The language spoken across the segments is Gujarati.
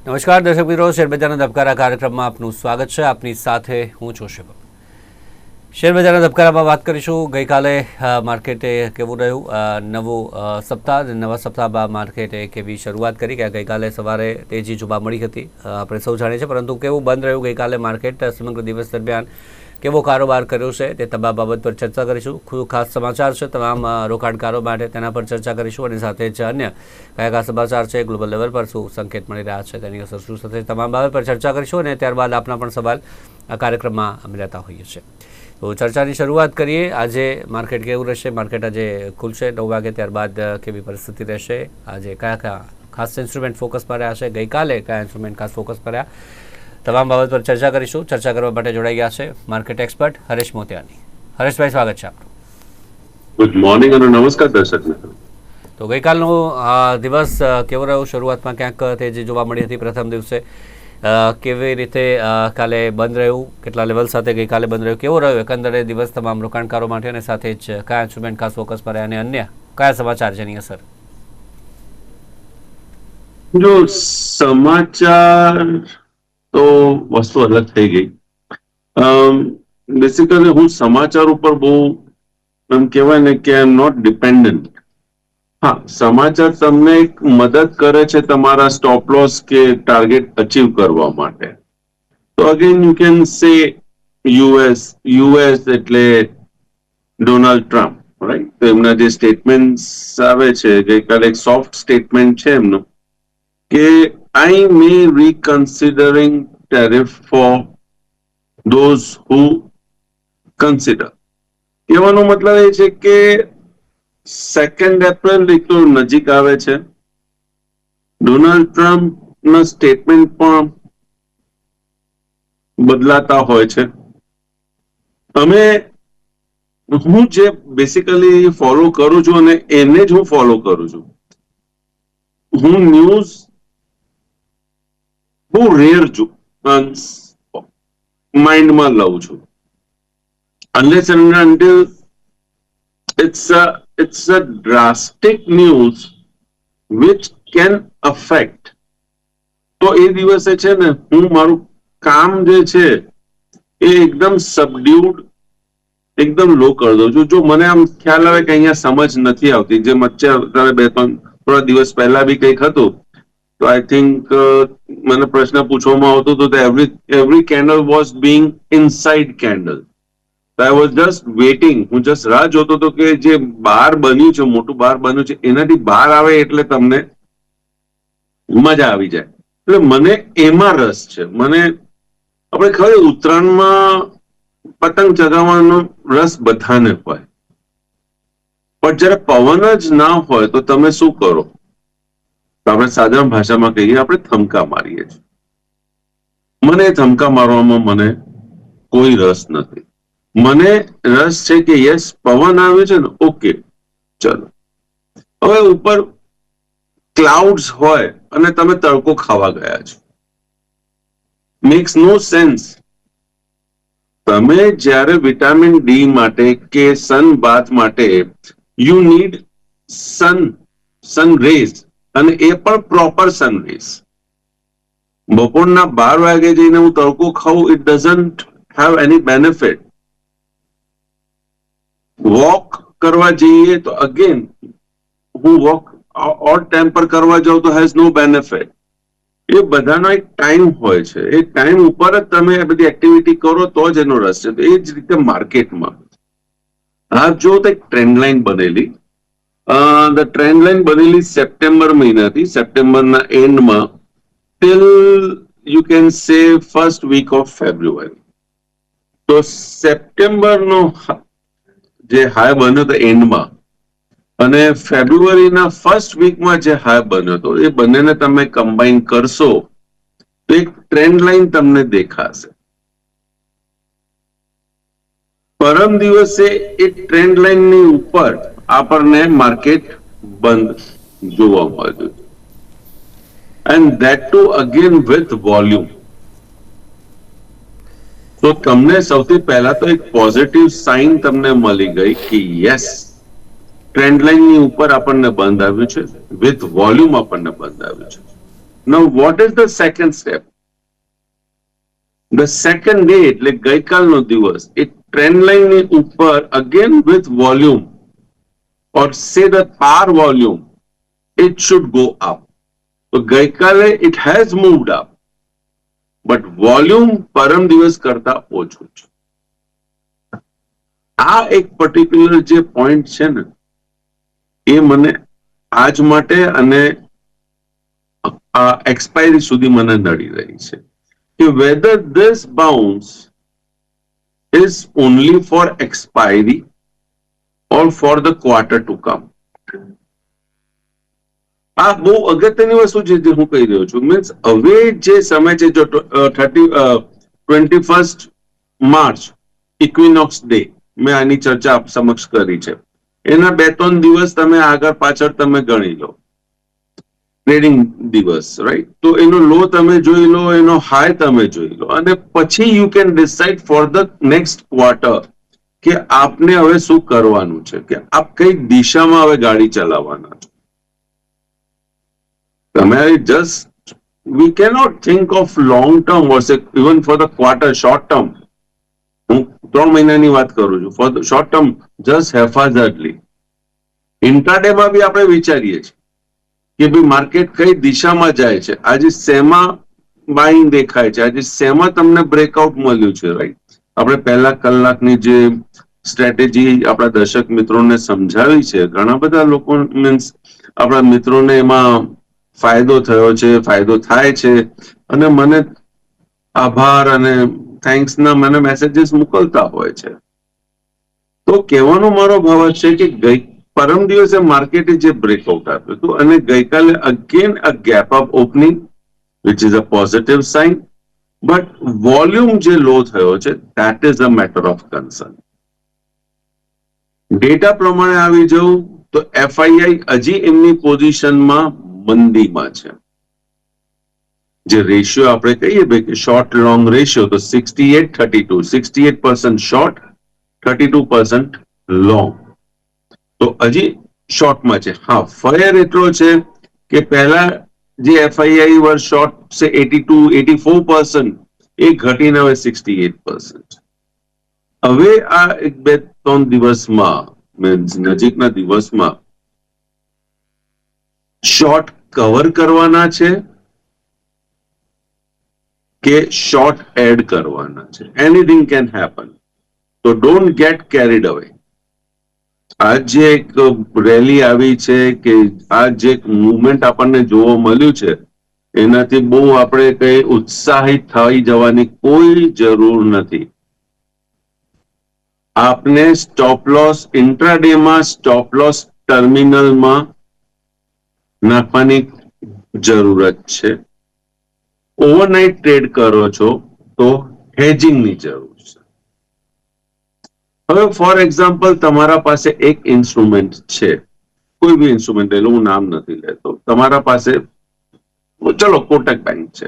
નમસ્કાર દર્શક મિત્રો, શેરબજારના ધબકારા કાર્યક્રમમાં આપનું સ્વાગત છે. આપની સાથે હું છું શિવમ. શેરબજારના ધબકારામાં વાત કરીશું ગઈકાલે માર્કેટે કેવું રહ્યું, નવું સપ્તાહ, નવા સપ્તાહ બાદ માર્કેટે કેવી શરૂઆત કરી કે ગઈકાલે સવારે તેજી જોવા મળી હતી આપણે સૌ જાણીએ છીએ, પરંતુ કેવું બંધ રહ્યું ગઈકાલે માર્કેટ, સમગ્ર દિવસ દરમિયાન કેવો કારોબાર કર્યો છે તે તમામ બાબત પર ચર્ચા કરીશું. ખૂબ ખાસ સમાચાર છે તમામ રોકાણકારો માટે, તેના પર ચર્ચા કરીશું અને સાથે જ અન્ય કયા કયા સમાચાર છે, ગ્લોબલ લેવલ પર શું સંકેત મળી રહ્યા છે તેની અસર શું થશે, તમામ બાબત પર ચર્ચા કરીશું અને ત્યારબાદ આપના પણ સવાલ આ કાર્યક્રમમાં અમે લેતા હોઈએ છીએ. તો ચર્ચાની શરૂઆત કરીએ. આજે માર્કેટ કેવું રહેશે? માર્કેટ આજે ખુલશે 9 વાગે, ત્યારબાદ કેવી પરિસ્થિતિ રહેશે? આજે કયા કયા ખાસ ઇન્સ્ટ્રુમેન્ટ ફોકસમાં રહ્યા છે, ગઈકાલે કયા ઇન્સ્ટ્રુમેન્ટ ખાસ ફોકસમાં રહ્યા, તમામ બાબત પર ચર્ચા કરીશું. ચર્ચા કરવા માટે જોડાઈ ગયા છે માર્કેટ એક્સપર્ટ હરેશ મોતિયાની. હરેશભાઈ, સ્વાગત છે આપનું. ગુડ મોર્નિંગ અને નમસ્કાર દર્શક મિત્રો. તો ગઈકાલનો દિવસ કેવો રહ્યો? શરૂઆતમાં ક્યાંક તેજી જોવા મળી હતી પ્રથમ દિવસે, કેવી રીતે કાલે બંધ રહ્યું, કેટલા લેવલ સાથે ગઈકાલે બંધ રહ્યું, કેવો રહ્યો એકંદરે દિવસ તમામ રોકાણકારો માટે અને સાથે જ કયા ઇન્સ્ટ્રુમેન્ટ ખાસ ફોકસ પર અને અન્ય કયા સમાચાર છે એની અસર? જો સમાચાર તો વસ્તુ અલગ થઈ ગઈ. બેસિકલી હું સમાચાર ઉપર બહુ એમ કહેવાય ને કે આઈ એમ નોટ ડિપેન્ડન્ટ. હા, સમાચાર તમને એક મદદ કરે છે તમારા સ્ટોપ લોસ કે ટાર્ગેટ અચીવ કરવા માટે. તો અગેન યુ કેન સે યુએસ એટલે ડોનાલ્ડ ટ્રમ્પ, રાઈટ? તો એમના જે સ્ટેટમેન્ટ આવે છે, ગઈકાલે એક સોફ્ટ સ્ટેટમેન્ટ છે એમનું કે I may reconsidering tariff for those who consider. કહેવાનો મતલબ એ છે કે 2 એપ્રિલ એક તો નજીક આવે છે. ડોનાલ્ડ ટ્રમ્પના સ્ટેટમેન્ટ પણ બદલાતા હોય છે. હું જે બેસિકલી ફોલો કરું છું અને એને જ હું ફોલો કરું છું. હું ન્યૂઝ બહુ રેર છું, માઇન્ડમાં લઉં છું. Unless and until it's a drastic news which can affect. તો એ દિવસે છે ને હું મારું કામ જે છે એ એકદમ સબડ્યુડ, એકદમ લો કરી દઉં છું. જો મને આમ ખ્યાલ આવે કે અહીંયા સમજ નથી આવતી, જેમ અત્યારે થોડા દિવસ પહેલા બી કંઈક હતું, તો આઈ થિંક મને પ્રશ્ન પૂછવામાં આવતો હતો તો every candle was being inside candle. I was just waiting. હું જસ્ટ રાહ જોતો હતો કે જે બહાર બન્યું છે, મોટું બહાર બન્યું છે, એનાથી બહાર આવે એટલે તમને મજા આવી જાય. એટલે મને એમાં રસ છે. મને આપણે ખબર ઉત્તરાયણમાં પતંગ ચગાવવાનો રસ બધાને હોય, પણ જયારે પવન જ ના હોય તો તમે શું કરો? તો આપણે સાધારણ ભાષામાં કહીએ, આપણે થમકા મારીએ છીએ. મને થમકા મારવામાં મને કોઈ રસ નથી. મને રસ છે કે યસ, પવન આવે છે ને, ઓકે ચલો. હવે ઉપર ક્લાઉડ્સ હોય અને તમે તડકો ખાવા ગયા છો, મેક્સ નો સેન્સ. તમે જ્યારે વિટામિન ડી માટે કે સન બાથ માટે યુ નીડ સન રેઝ, અને એ પણ પ્રોપર સન રેઝ. બપોરના 12 વાગે જઈને હું તડકો ખાઉં, it doesn't have any benefit. Walk કરવા જઈએ તો અગેન હું વોક ઓડ ટાઈમ પર કરવા જાઉં તો હેઝ નો બેનિફિટ. એ બધાનો એક ટાઈમ હોય છે. એ ટાઈમ ઉપર જ તમે બધી એક્ટિવિટી કરો તો જ એનો રસ છે. તો એ જ રીતે માર્કેટમાં આપ જો તો એક ટ્રેન્ડ લાઈન બનેલી, ધ ટ્રેન્ડ લાઈન બનેલી સપ્ટેમ્બર મહિનાથી, સપ્ટેમ્બરના એન્ડમાં till you can say first week of February. તો સપ્ટેમ્બરનો જે હાઈ બન્યો હતો એન્ડમાં અને ફેબ્રુઆરીના ફર્સ્ટ વીકમાં જે હાઈ બન્યો હતો, એ બંનેને તમે કમ્બાઈન કરશો તો એક ટ્રેન્ડ લાઈન તમને દેખાશે. પરમ દિવસે એ ટ્રેન્ડ લાઈનની ઉપર આપણને માર્કેટ બંધ જોવા મળ્યું, and that two again with volume. તો તમને સૌથી પહેલા તો એક પોઝિટિવ સાઇન તમને મળી ગઈ કે યસ, ટ્રેન્ડ લાઈનની ઉપર આપણને બંધ આવ્યું છે, વિથ વોલ્યુમ આપણને બંધ આવ્યું છે. Now, what is the second step? The second day, એટલે ગઈકાલનો દિવસ, એ ટ્રેન્ડ લાઈનની ઉપર again with volume or say the par volume, it should go up. So ગઈકાલે it has moved up, but volume પરમ દિવસ કરતા ઓછું છે. આ એક પર્ટિક્યુલર જે પોઈન્ટ છે ને, એ મને આજ માટે અને એક્સપાયરી સુધી મને નડી રહી છે કે whether this bounce is only for expiry or for the quarter to come. આ બહુ અગત્યની વસ્તુ છે જે હું કહી રહ્યો છું. મીન્સ હવે જે સમય છે, જો 21 માર્ચ ઇક્વિનોક્સ ડે, મેં આની ચર્ચા આપ સમક્ષ કરી છે, એના 2-3 દિવસ તમે આગળ પાછળ તમે ગણી લો, ટ્રેડિંગ દિવસ, રાઈટ? તો એનો લો તમે જોઈ લો, એનો હાઈ તમે જોઈ લો, અને પછી you can decide for the next quarter કે આપને હવે શું કરવાનું છે, કે આપ કઈ દિશામાં હવે ગાડી ચલાવવાના છો. તમારે just we cannot think of long term વર્સે even for the quarter, short term. હું 3 મહિનાની વાત કરું છું. For the short term just haphazardly ઇન્ટ્રાડેમાં બી આપણે વિચારીએ છીએ કે ભાઈ માર્કેટ કઈ દિશામાં જાય છે, આજે શેમાં બાઇંગ દેખાય છે, આજે શેમાં તમને બ્રેકઆઉટ મળ્યું છે, રાઈટ? આપણે પહેલા કલાકની જે સ્ટ્રેટેજી આપણા દર્શક મિત્રોને સમજાવી છે, ઘણા બધા લોકો મીન્સ આપણા મિત્રોને એમાં ફાયદો થયો છે, ફાયદો થાય છે, અને મને આભાર અને થેન્ક્સના મને મેસેજીસ મોકલતા હોય છે. તો કહેવાનો મારો ભાવ છે કે પરમ દિવસે માર્કેટે જે બ્રેકઆઉટ આપ્યું હતું અને ગઈકાલે again a gap up opening which is a positive sign, but volume જે લો થયો છે that is a matter of concern. Data પ્રમાણે આવી જવું તો એફઆઈઆઈ હજી એમની પોઝિશનમાં મંદીમાં છે. જે રેશિયો આપણે કહીએ ભાઈ કે શોર્ટ લોંગ રેશિયો, તો 68-32, 68% શોર્ટ, 32% લોંગ. તો હજી શોર્ટમાં છે. હા, ફેર એટલો છે કે પહેલા જે એફઆઈઆઈ વર્ષ શોર્ટ છે 82-84%, એ ઘટીને હવે 68%. હવે આ 1-2-3 દિવસમાં મીન્સ નજીકના દિવસમાં શોર્ટ કવર કરવાના છે કે શોર્ટ એડ કરવાના છે. Anything can happen. તો ડોન્ટ ગેટ કેરીડ અવે. આ જે એક રેલી આવી છે કે આ જે મુવમેન્ટ આપણને જોવા મળ્યું છે, એનાથી બહુ આપણે કઈ ઉત્સાહિત થઈ જવાની કોઈ જરૂર નથી. આપને સ્ટોપ લોસ ઇન્ટ્રાડેમાં સ્ટોપ લોસ ટર્મિનલમાં નાખવાની જરૂરત છે. ઓવરનાઇટ ટ્રેડ કરો છો તો હેજિંગની જરૂર છે. હવે ફોર એક્ઝામ્પલ તમારા પાસે એક ઇન્સ્ટ્રુમેન્ટ છે, કોઈ બી ઇન્સ્ટ્રુમેન્ટ લઈ લો, હું નામ નથી લેતો. તમારા પાસે ચલો કોટક બેંક છે,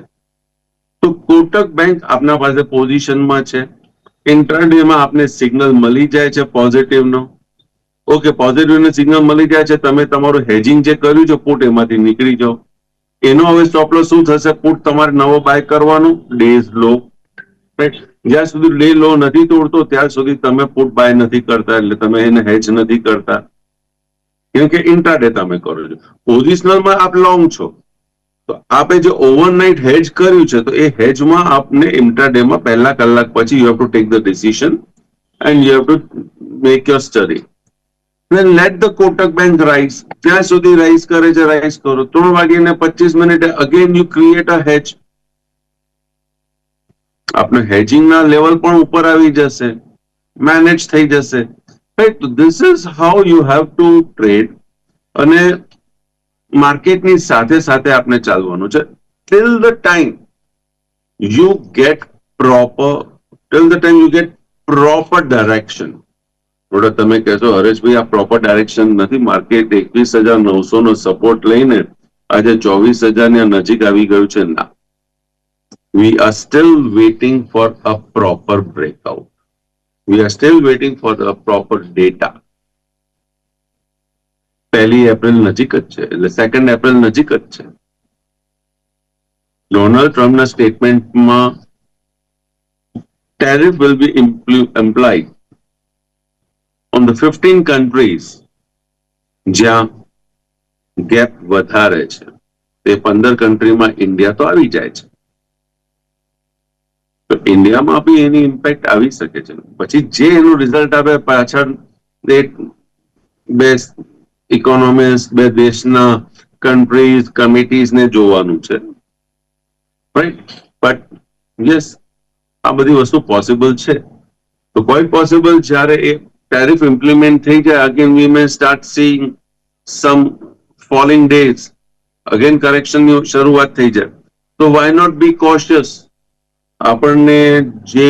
તો કોટક બેંક આપના પાસે પોઝિશનમાં છે. ઇન્ટ્રાડેમાં આપને સિગ્નલ મળી જાય છે પોઝિટિવનો. ઓકે, પોઝિટિવનો સિગ્નલ મળી જાય છે, તમે તમારું હેજિંગ જે કર્યું છે પુટ, એમાંથી નીકળી જાઓ. એનો હવે સ્ટોપ લોસ શું થશે? પુટ તમારે નવો બાય કરવાનો ડેઝ લો, રાઈટ? જ્યાં સુધી ડે લો નથી તોડતો ત્યાં સુધી તમે પુટ બાય નથી કરતા, એટલે તમે એને હેજ નથી કરતા, કેમ કે ઇન્ટ્રાડે તમે કરો છો. પોઝિશનલમાં આપ લોંગ છો, તો આપે જે ઓવરનાઇટ હેજ કર્યું છે, તો એ હેજમાં આપને ઇન્ટ્રાડેમાં પહેલા કલાક પછી you have to take the decision and you have to make your study. Then let the Kotak Bank rise. ત્યાં સુધી રાઇઝ કરે છે, રાઇઝ કરો. 3:25 અગેન યુ ક્રિએટ અ હેજ. આપણે હેજિંગના લેવલ પણ ઉપર આવી જશે, મેનેજ થઈ જશે, right? This is how you have two trade. અને માર્કેટની સાથે સાથે આપણે ચાલવાનું છે till the time you get proper direction. થોડા તમે કહેશો હરેશભાઈ આ પ્રોપર ડાયરેક્શન નથી, માર્કેટ 21,900 નો સપોર્ટ લઈને આજે 24,000 ની નજીક આવી ગયું છે. ના, we are still waiting for a proper breakout. We are still waiting for the proper data. 1 April નજીક જ છે, એટલે 2 એપ્રિલ નજીક જ છે. ડોનાલ્ડ ટ્રમ્પના સ્ટેટમેન્ટમાં tariff will be implied on the 15 countries જ્યાં ગેપ વધારે છે. તે 15 કન્ટ્રીમાં ઇન્ડિયા તો આવી જાય છે, તો ઇન્ડિયામાં બી એની ઇમ્પેક્ટ આવી શકે છે. પછી જે એનું રિઝલ્ટ આવે પાછળ બે ઇકોનોમિસ્ટ, બે દેશના કન્ટ્રીઝ, કમિટીઝ ને જોવાનું છે, રાઈટ. બટ યસ, આ બધી વસ્તુ પોસિબલ છે. તો ક્વાઇટ પોસિબલ જ્યારે એ ટેરિફ ઇમ્પ્લિમેન્ટ થઈ જાય, again we may start seeing some falling days, again કરેક્શનની શરૂઆત થઈ જાય. તો વાય નોટ બી કોશિયસ? આપણને જે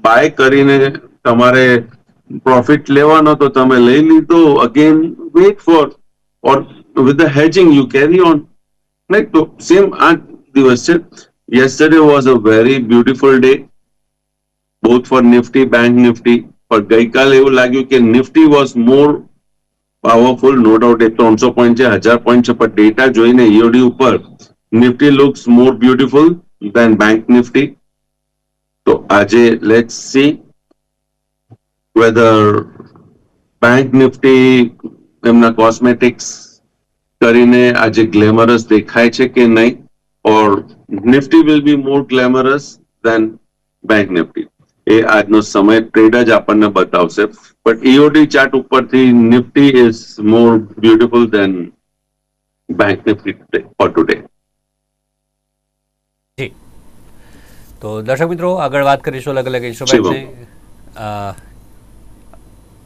બાય કરીને તમારે પ્રોફિટ લેવાનો તો તમે લઈ લીધો, again weight four or with the hedging you carry on, right. તો સેમ આ દિવસ છે. Yesterday was a very beautiful day, both for Nifty, Bank Nifty. પણ ગઈકાલે એવું લાગ્યું કે Nifty was more powerful, no doubt. એ 300 પોઈન્ટ છે, 1000 પોઈન્ટ છે, પણ ડેટા જોઈને ઈઓડી ઉપર Nifty looks more beautiful than bank Nifty. તો આજે let's see whether bank Nifty એમના કોસ્મેટિક્સ કરીને આજે ગ્લેમરસ દેખાય છે કે નહીં, or Nifty will be more glamorous than Bank Nifty. એ આજનો સમય ટ્રેડ જ આપણને બતાવશે. બટ ઈઓડી ચાર્ટ ઉપરથી Nifty is more beautiful than bank Nifty for today. જી, તો દર્શક મિત્રો, આગળ વાત કરીશું અલગ અલગ ઇન્સ્ટ્રુમેન્ટની,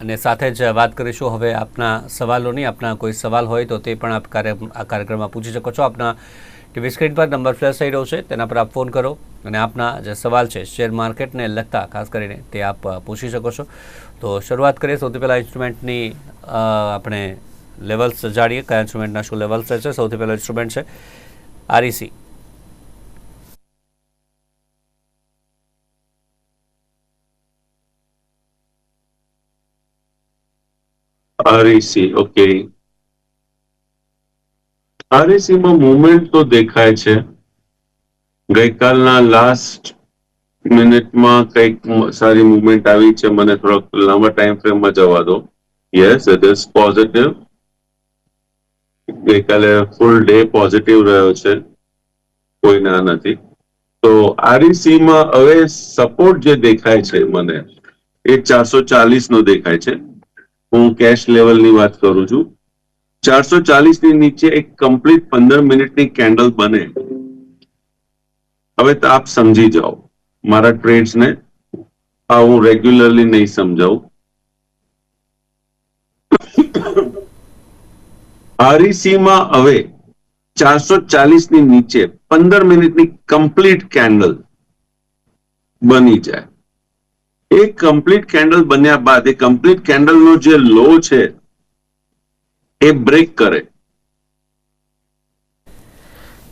અને સાથે જ વાત કરીશું હવે આપના સવાલોની. આપના કોઈ સવાલ હોય તો તે પણ આપ આ કાર્યક્રમમાં પૂછી શકો છો. આપના ટીવી સ્ક્રીન પર નંબર ફ્લેશ થઈ રહ્યો છે, તેના પર આપ ફોન કરો અને આપના જે સવાલ છે શેર માર્કેટને લગતા ખાસ કરીને તે આપ પૂછી શકો છો. તો શરૂઆત કરીએ. સૌથી પહેલાં ઇન્સ્ટ્રુમેન્ટની આપણે લેવલ્સ જાણીએ, કયા ઇન્સ્ટ્રુમેન્ટના શું લેવલ્સ છે. સૌથી પહેલો ઇન્સ્ટ્રુમેન્ટ છે આરઈસી. REC, okay. આરઈસી માં મુવમેન્ટ તો દેખાય છે. ગઈકાલના લાસ્ટ મિનિટમાં કંઈક સારી મુવમેન્ટ આવી છે. મને થોડોક લાંબા ટાઈમ ફ્રેમમાં જવા દો. Yes, it is positive. ગઈકાલે ફૂલ ડે પોઝિટિવ રહ્યો છે, કોઈ ના નથી. તો આરઈસી માં હવે સપોર્ટ જે દેખાય છે મને, એ 440 નો દેખાય છે. હું કેશ લેવલની વાત કરું છું. 440 ની નીચે એક કમ્પ્લીટ 15 મિનિટની કેન્ડલ બને. હવે તો આપ સમજી જાઓ મારા ટ્રેડ્સ ને. આ હું રેગ્યુલરલી નહીં સમજાવું. આરઈસી માં હવે 440 ની નીચે 15 મિનિટની કમ્પ્લીટ કેન્ડલ બની જાય. એ કમ્પ્લીટ કેન્ડલ બન્યા બાદ એ કમ્પ્લીટ કેન્ડલનો જે લો છે એ બ્રેક કરે,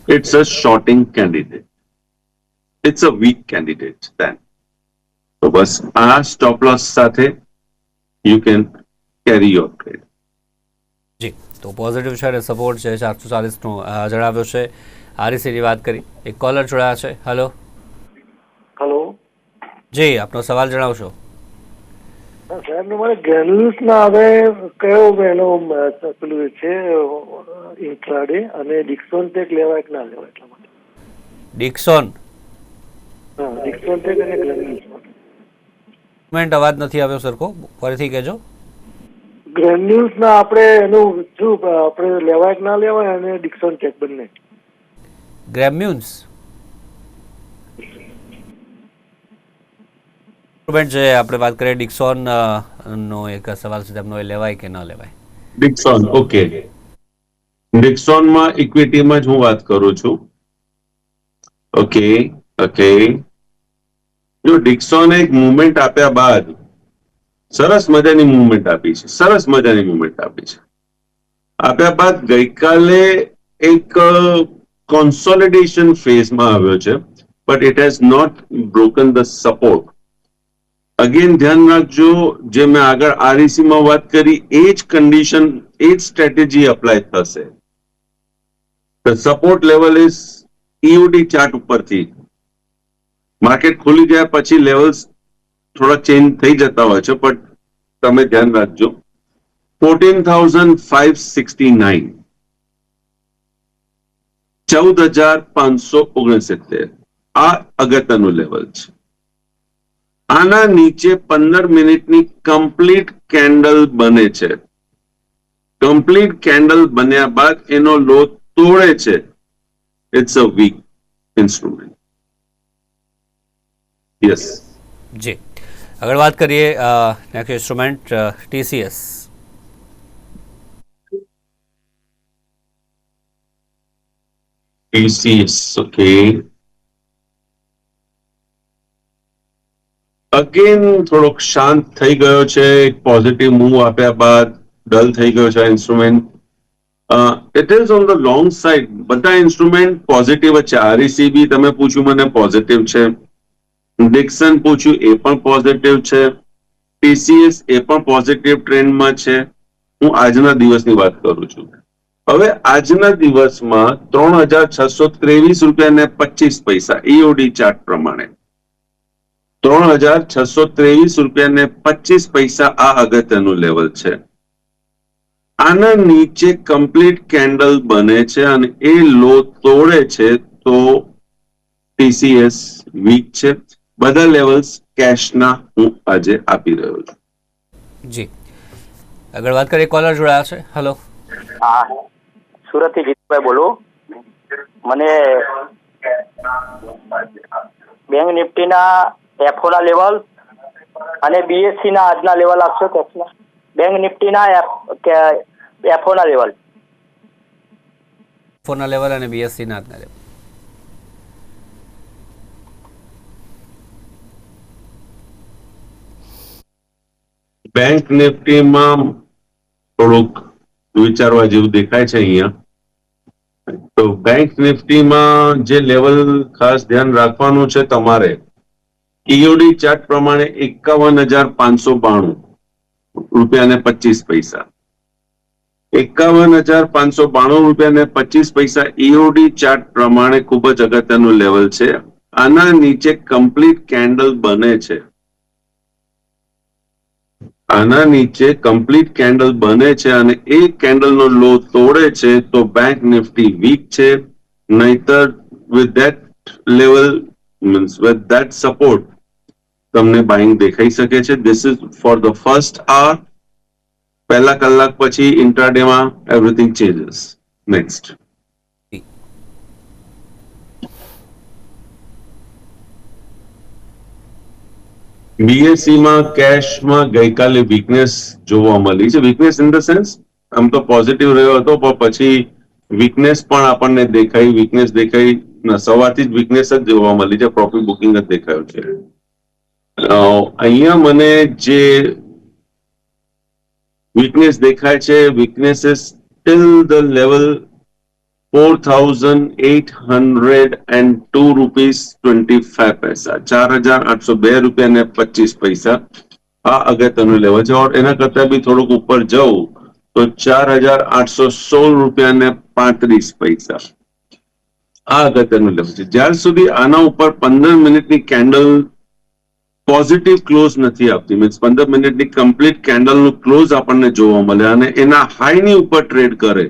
it's a shorting candidate, it's a weak candidate then. તો બસ આ સ્ટોપ લોસ સાથે you can carry your trade. જી, તો પોઝિટિવ છે અને સપોર્ટ છે 440નો જણાવ્યો છે. આરઈસીની વાત કરી. એક કોલર જોડાયા છે. હેલો. હેલો જી, આપનો સવાલ જણાવશો. સાહેબ, મારે ગ્રેન્યુલ્સ ના હવે કયો એનો પેલું છે ઇન્ટ્રાડે, અને ડિક્સોન ટેક લેવાય કે ના લેવાય એટલા માટે. ડિક્સોન. હા, ડિક્સોન ટેક અને ગ્રેન્યુલ્સ માટે. અવાજ નથી આવ્યો સરખો, ફરીથી કહેજો. ગ્રેન્યુલ્સ ના આપણે એનું શું આપણે લેવાય કે ના લેવાય, અને ડિક્સોન ટેક બંને. ગ્રેમ્યુન્સ જે આપણે વાત કરીએ, ડિક્સોન નો એક સવાલ છે તેમનો, એ લેવાય કે ન લેવાય? ડિક્સોન, ઓકે. ડિક્સોનમાં ઇક્વિટીમાં જ હું વાત કરું છું. Okay okay. જો ડિક્સોને એક મુવમેન્ટ આપ્યા બાદ સરસ મજાની મુવમેન્ટ આપી છે, સરસ મજાની મુવમેન્ટ આપી છે. આપ્યા બાદ ગઈકાલે એક કોન્સોલિડેશન ફેઝમાં આવ્યો છે, but it has not broken the support. Again ધ્યાન રાખજો, જે મેં આગળ આરઈસી માં વાત કરી એ જ કન્ડિશન, એ જ સ્ટ્રેટેજી અપ્લાય થશે. The support level is EOD chart ઉપરથી માર્કેટ ખુલી ગયા પછી લેવલ્સ થોડા ચેન્જ થઈ જતા હોય છે, પણ તમે ધ્યાન રાખજો 14,569 14,569 આ અગત્યનું લેવલ છે. આના નીચે 15 મિનિટની કમ્પ્લીટ કેન્ડલ બને છે. કમ્પ્લીટ કેન્ડલ બન્યા બાદ એનો લો તોડે છે. It's a weak instrument. Yes. જી, આગળ વાત કરીએ next instrument TCS. TCS, okay. Again થોડોક શાંત થઈ ગયો છે. એક પોઝિટિવ મૂવ આપ્યા બાદ ડલ થઈ ગયો છે instrument. It is on the long side. બધા ઇન્સ્ટ્રુમેન્ટ પોઝિટિવ જ છે. RECB તમે પૂછ્યું મને પોઝિટિવ છે. ડિક્સન પૂછ્યું એ પણ પોઝિટિવ છે. TCS એ પણ પોઝિટિવ ટ્રેન્ડમાં છે. હું આજના દિવસની વાત કરું છું. હવે આજના દિવસમાં 3,623.25 ઈઓડી ચાર્ટ પ્રમાણે 3,623.25 આ અગત્યનું લેવલ છે. આના નીચે કમ્પ્લીટ કેન્ડલ બને છે અને એ લો તોડે છે તો TCS વીક છે. બધા લેવલ્સ કેશના હું આજે આપી રહ્યો છું. જી, આગળ વાત કરીએ. કોલર જોડાયા છે. હેલો. હા, સુરતથી જીતુભાઈ બોલું. મને બેંક નિફ્ટીના એફઓના લેવલ અને બીએસસીના આજના લેવલ આપશો કેશના? બેંક નિફ્ટીના એફઓના લેવલ. ફોરના લેવલ અને BSCના આજના લેવલ. બેંક નિફ્ટીમાં થોડુંક વિચારવા જેવું દેખાય છે અહીંયા. તો બેંક નિફ્ટીમાં જે લેવલ ખાસ ધ્યાન રાખવાનું છે તમારે, ઈઓડી ચાર્ટ પ્રમાણે 51,592.25 51,592.25 ઈઓડી ચાર્ટ પ્રમાણે ખૂબ જ અગત્યનું લેવલ છે. આના નીચે કમ્પ્લીટ કેન્ડલ બને છે. આના નીચે કમ્પ્લીટ કેન્ડલ બને છે અને એ કેન્ડલનો લો તોડે છે તો બેંક નિફ્ટી વીક છે. નહીતર with that level means with that support તમને બાઇંગ દેખાઈ શકે છે. This is for the first hour. પહેલા કલાક પછી ઇન્ટ્રાડેમાં એવરીથિંગ ચેન્જીસ. નેક્સ્ટ. બીએસસીમાં કેશમાં ગઈકાલે વીકનેસ જોવા મળી છે. વીકનેસ ઇન ધ સેન્સ આમ તો પોઝિટિવ રહ્યો હતો પણ પછી વીકનેસ પણ આપણને દેખાઈ. વીકનેસ દેખાઈ સવારથી જ વીકનેસ જ જોવા મળી છે. પ્રોફિટ બુકિંગ જ દેખાયું છે. અહીંયા મને જે વીકનેસ દેખાય છે, weakness is till the level 4,802.25 rupees. 4,802.25 આ અગત્યનું લેવલ છે. ઓર એના કરતા બી થોડુંક ઉપર જવું તો 4,816.35 આ અગત્યનું લેવલ છે. જ્યાર સુધી આના ઉપર 15 મિનિટની કેન્ડલ પોઝિટિવ ક્લોઝ નથી આપતી, મીન્સ 15 મિનિટની કમ્પ્લીટ કેન્ડલનું ક્લોઝ આપણને જોવા મળે અને એના હાઈની ઉપર ટ્રેડ કરે,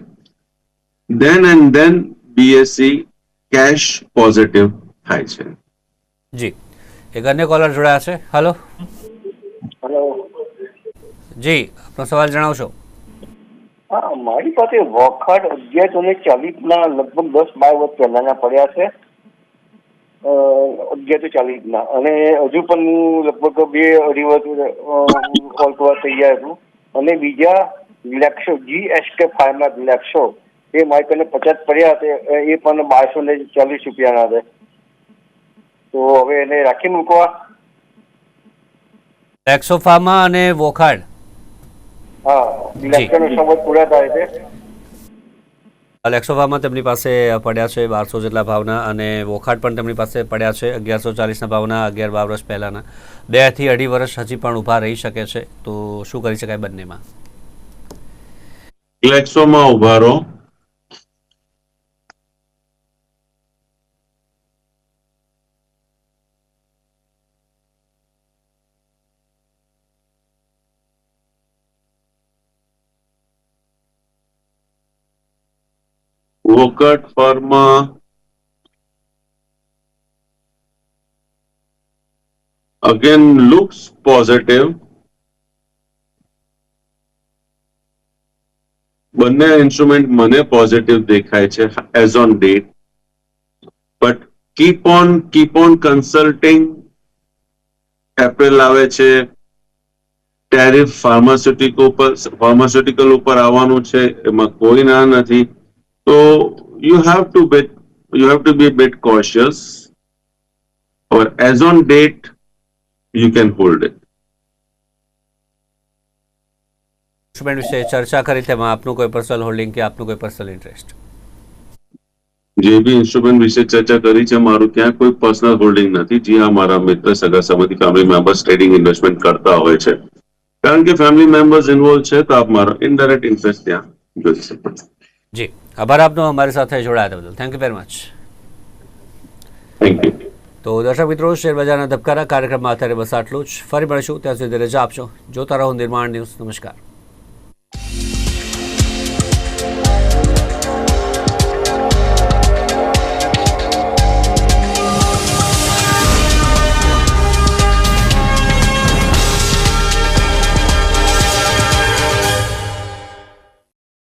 then and then BSE cash positive થાય છે. જી, એક અન્ય કોલર જોડાયા છે. હેલો. હેલો. જી, આપનો સવાલ જણાવશો. હા, મારી પાસે વખત 1140ના લગભગ 10-12 વર્ષ પહેલાના પડ્યા છે. 1140ના, અને હજુ પણ હું લગભગ 2-2.5 વર્ષ હોલ્ડ કરવા તૈયાર છું. અને બીજા લેક્સો GSK ફાર્મા લેક્સો એ મારી કને 50 પડ્યા હતા, એ પણ 1240 રૂપિયાના છે. તો હવે એને રાખી મૂકવા? લેક્સોફાર્મા અને વોખાડ. હા, લેક્સોનો સમય પૂરા થાય છે. લેક્સોફાર્મા તેમની પાસે પડ્યા છે 1200 જેટલા ભાવના, અને વોખાડ પણ તેમની પાસે પડ્યા છે 1140ના ભાવના. 11-12 વર્ષ પહેલાના. 2 થી 2.5 વર્ષ હજી પણ ઊભા રહી શકે છે. તો શું કરી શકાય બંનેમાં? લેક્સોમાં ઉભા રહો. Advocate firm again looks positive. બંને ઇન્સ્ટ્રુમેન્ટ મને પોઝિટિવ દેખાય છે as on date, but keep on consulting. April આવે છે, ટેરિફ ફાર્માસ્યુટિકલ ઉપર આવવાનું છે, એમાં કોઈ ના નથી. તો you have to be bit cautious, or as on date you can hold it. Instrument વિશે ચર્ચા કરી, તેમાં આપનું કોઈ પર્સનલ હોલ્ડિંગ કે આપનું કોઈ પર્સનલ ઇન્ટરેસ્ટ? જે બી ઇન્સ્ટ્રુમેન્ટ વિશે ચર્ચા કરી છે, મારું ત્યાં કોઈ પર્સનલ હોલ્ડિંગ નથી. જી હા, મારા મિત્ર, સગા સંબંધી, ફેમિલી મેમ્બર્સ ટ્રેડિંગ ઇન્વેસ્ટમેન્ટ કરતા હોય છે. કારણ કે ફેમિલી મેમ્બર્સ ઇન્વોલ્વ છે, તો આપ મારો ઇનડાયરેક્ટ ઇન્ટરેસ્ટ ત્યાં જોઈ શકો છો. જી, આભાર આપનો અમારી સાથે જોડાયા બદલ. Thank you very much. Thank you. તો દર્શક મિત્રો, શેર બજારના ધબકારા કાર્યક્રમમાં અત્યારે બસ આટલું જ. ફરી મળીશું, ત્યાં સુધી રજા આપશો. જોતા રહો નિર્માણ ન્યૂઝ. નમસ્કાર.